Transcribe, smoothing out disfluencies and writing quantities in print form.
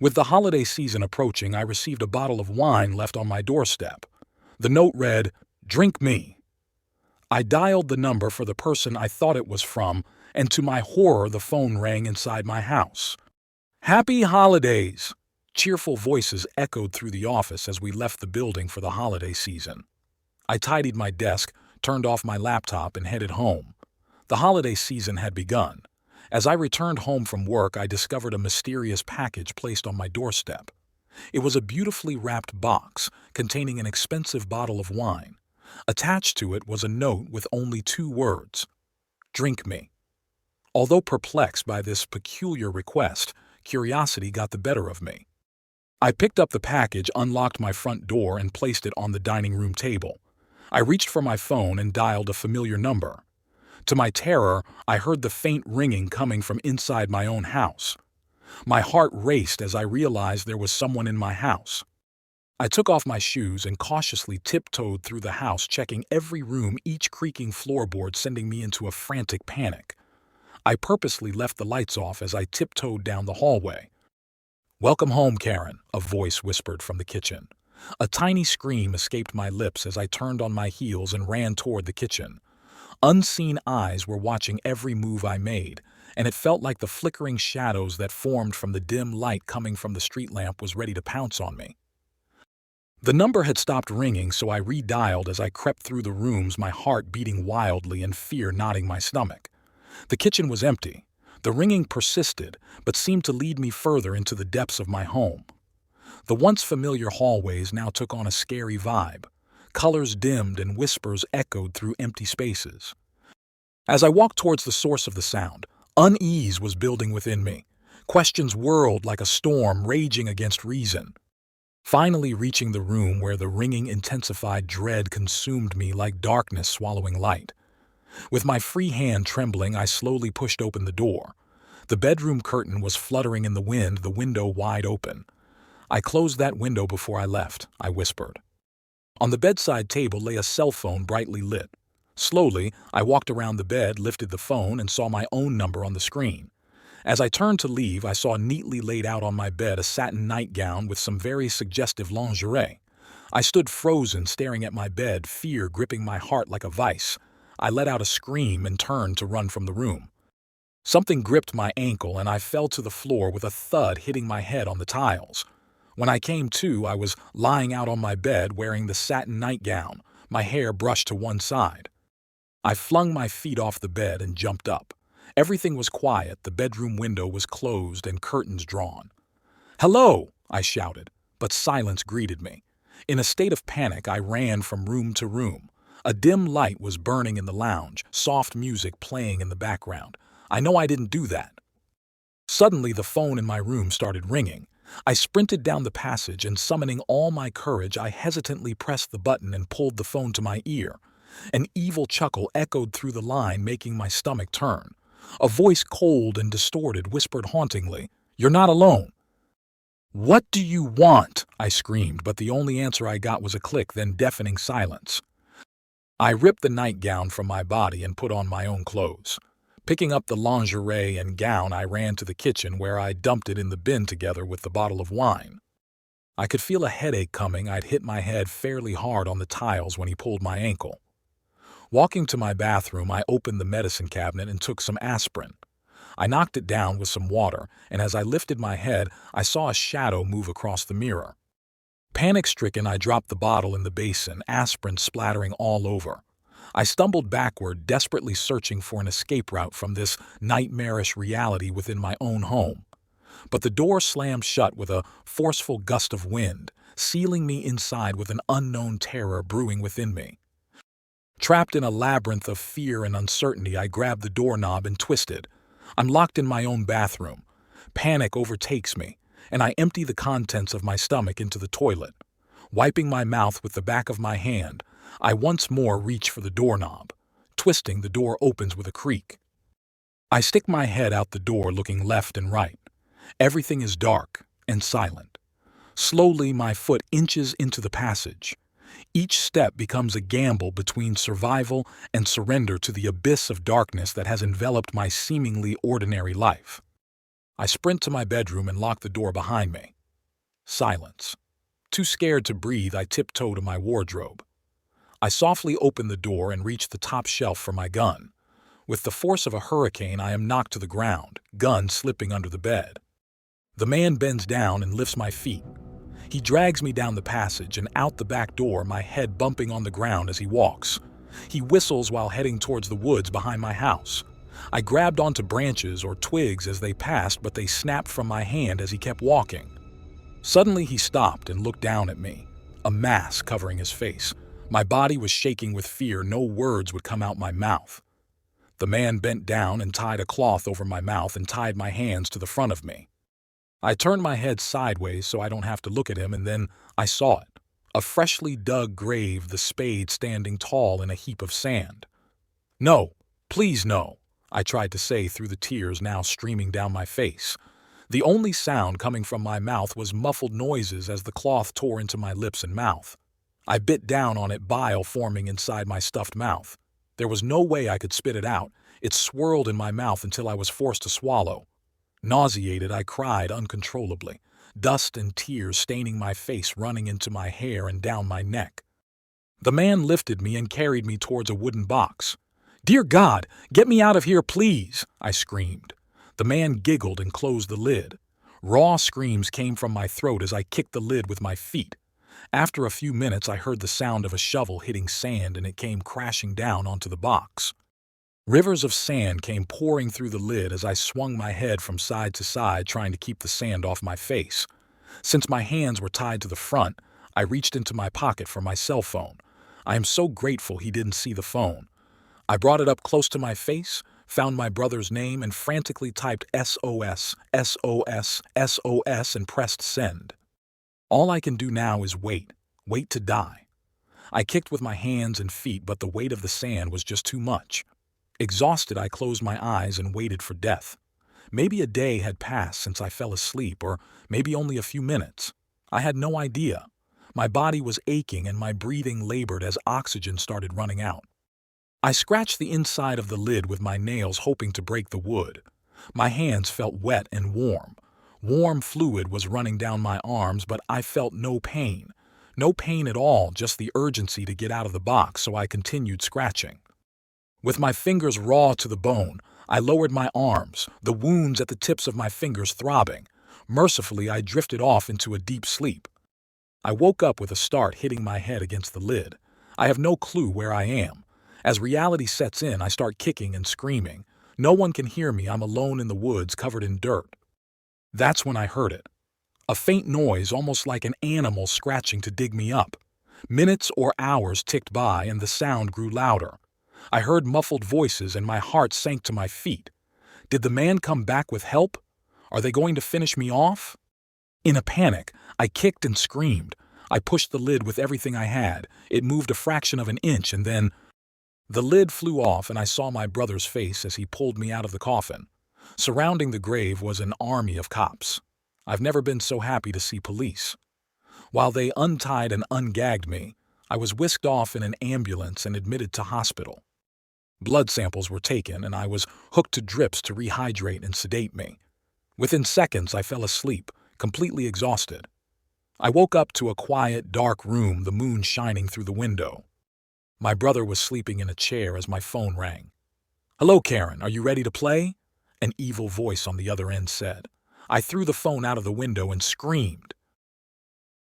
With the holiday season approaching, I received a bottle of wine left on my doorstep. The note read, "Drink me." I dialed the number for the person I thought it was from, and to my horror, the phone rang inside my house. "Happy holidays!" Cheerful voices echoed through the office as we left the building for the holiday season. I tidied my desk, turned off my laptop, and headed home. The holiday season had begun. As I returned home from work, I discovered a mysterious package placed on my doorstep. It was a beautifully wrapped box containing an expensive bottle of wine. Attached to it was a note with only 2 words: "Drink me." Although perplexed by this peculiar request, curiosity got the better of me. I picked up the package, unlocked my front door, and placed it on the dining room table. I reached for my phone and dialed a familiar number. To my terror, I heard the faint ringing coming from inside my own house. My heart raced as I realized there was someone in my house. I took off my shoes and cautiously tiptoed through the house, checking every room, each creaking floorboard sending me into a frantic panic. I purposely left the lights off as I tiptoed down the hallway. "Welcome home, Karen," a voice whispered from the kitchen. A tiny scream escaped my lips as I turned on my heels and ran toward the kitchen. Unseen eyes were watching every move I made, and it felt like the flickering shadows that formed from the dim light coming from the street lamp was ready to pounce on me. The number had stopped ringing, so I redialed as I crept through the rooms, my heart beating wildly and fear knotting my stomach. The kitchen was empty. The ringing persisted, but seemed to lead me further into the depths of my home. The once familiar hallways now took on a scary vibe. Colors dimmed and whispers echoed through empty spaces. As I walked towards the source of the sound, unease was building within me. Questions whirled like a storm raging against reason. Finally reaching the room where the ringing intensified, dread consumed me like darkness swallowing light. With my free hand trembling, I slowly pushed open the door. The bedroom curtain was fluttering in the wind, the window wide open. "I closed that window before I left," I whispered. On the bedside table lay a cell phone brightly lit. Slowly, I walked around the bed, lifted the phone, and saw my own number on the screen. As I turned to leave, I saw neatly laid out on my bed a satin nightgown with some very suggestive lingerie. I stood frozen, staring at my bed, fear gripping my heart like a vice. I let out a scream and turned to run from the room. Something gripped my ankle, and I fell to the floor with a thud, hitting my head on the tiles. When I came to, I was lying out on my bed wearing the satin nightgown, my hair brushed to one side. I flung my feet off the bed and jumped up. Everything was quiet, the bedroom window was closed and curtains drawn. "Hello!" I shouted, but silence greeted me. In a state of panic, I ran from room to room. A dim light was burning in the lounge, soft music playing in the background. I know I didn't do that. Suddenly, the phone in my room started ringing. I sprinted down the passage and, summoning all my courage, I hesitantly pressed the button and pulled the phone to my ear. An evil chuckle echoed through the line, making my stomach turn. A voice, cold and distorted, whispered hauntingly, "You're not alone." "What do you want?" I screamed, but the only answer I got was a click, then deafening silence. I ripped the nightgown from my body and put on my own clothes. Picking up the lingerie and gown, I ran to the kitchen where I dumped it in the bin together with the bottle of wine. I could feel a headache coming. I'd hit my head fairly hard on the tiles when he pulled my ankle. Walking to my bathroom, I opened the medicine cabinet and took some aspirin. I knocked it down with some water, and as I lifted my head, I saw a shadow move across the mirror. Panic-stricken, I dropped the bottle in the basin, aspirin splattering all over. I stumbled backward, desperately searching for an escape route from this nightmarish reality within my own home. But the door slammed shut with a forceful gust of wind, sealing me inside with an unknown terror brewing within me. Trapped in a labyrinth of fear and uncertainty, I grabbed the doorknob and twisted. I'm locked in my own bathroom. Panic overtakes me, and I empty the contents of my stomach into the toilet. Wiping my mouth with the back of my hand, I once more reach for the doorknob. Twisting, the door opens with a creak. I stick my head out the door, looking left and right. Everything is dark and silent. Slowly, my foot inches into the passage. Each step becomes a gamble between survival and surrender to the abyss of darkness that has enveloped my seemingly ordinary life. I sprint to my bedroom and lock the door behind me. Silence. Too scared to breathe, I tiptoe to my wardrobe. I softly open the door and reach the top shelf for my gun. With the force of a hurricane, I am knocked to the ground, gun slipping under the bed. The man bends down and lifts my feet. He drags me down the passage and out the back door, my head bumping on the ground as he walks. He whistles while heading towards the woods behind my house. I grabbed onto branches or twigs as they passed, but they snapped from my hand as he kept walking. Suddenly he stopped and looked down at me, a mask covering his face. My body was shaking with fear. No words would come out my mouth. The man bent down and tied a cloth over my mouth and tied my hands to the front of me. I turned my head sideways so I don't have to look at him, and then I saw it. A freshly dug grave, the spade standing tall in a heap of sand. "No, please no," I tried to say through the tears now streaming down my face. The only sound coming from my mouth was muffled noises as the cloth tore into my lips and mouth. I bit down on it, bile forming inside my stuffed mouth. There was no way I could spit it out. It swirled in my mouth until I was forced to swallow. Nauseated, I cried uncontrollably, dust and tears staining my face, running into my hair and down my neck. The man lifted me and carried me towards a wooden box. "Dear God, get me out of here, please," I screamed. The man giggled and closed the lid. Raw screams came from my throat as I kicked the lid with my feet. After a few minutes, I heard the sound of a shovel hitting sand, and it came crashing down onto the box. Rivers of sand came pouring through the lid as I swung my head from side to side, trying to keep the sand off my face. Since my hands were tied to the front, I reached into my pocket for my cell phone. I am so grateful he didn't see the phone. I brought it up close to my face, found my brother's name, and frantically typed SOS, SOS, SOS, and pressed send. All I can do now is wait to die. I kicked with my hands and feet, but the weight of the sand was just too much. Exhausted, I closed my eyes and waited for death. Maybe a day had passed since I fell asleep, or maybe only a few minutes. I had no idea. My body was aching and my breathing labored as oxygen started running out. I scratched the inside of the lid with my nails, hoping to break the wood. My hands felt wet and warm. Warm fluid was running down my arms, but I felt no pain. No pain at all, just the urgency to get out of the box, so I continued scratching. With my fingers raw to the bone, I lowered my arms, the wounds at the tips of my fingers throbbing. Mercifully, I drifted off into a deep sleep. I woke up with a start, hitting my head against the lid. I have no clue where I am. As reality sets in, I start kicking and screaming. No one can hear me. I'm alone in the woods, covered in dirt. That's when I heard it. A faint noise, almost like an animal scratching to dig me up. Minutes or hours ticked by, and the sound grew louder. I heard muffled voices, and my heart sank to my feet. Did the man come back with help? Are they going to finish me off? In a panic, I kicked and screamed. I pushed the lid with everything I had. It moved a fraction of an inch, and then the lid flew off, and I saw my brother's face as he pulled me out of the coffin. Surrounding the grave was an army of cops. I've never been so happy to see police. While they untied and ungagged me, I was whisked off in an ambulance and admitted to hospital. Blood samples were taken, and I was hooked to drips to rehydrate and sedate me. Within seconds, I fell asleep, completely exhausted. I woke up to a quiet, dark room, the moon shining through the window. My brother was sleeping in a chair as my phone rang. "Hello, Karen, are you ready to play?" An evil voice on the other end said. I threw the phone out of the window and screamed.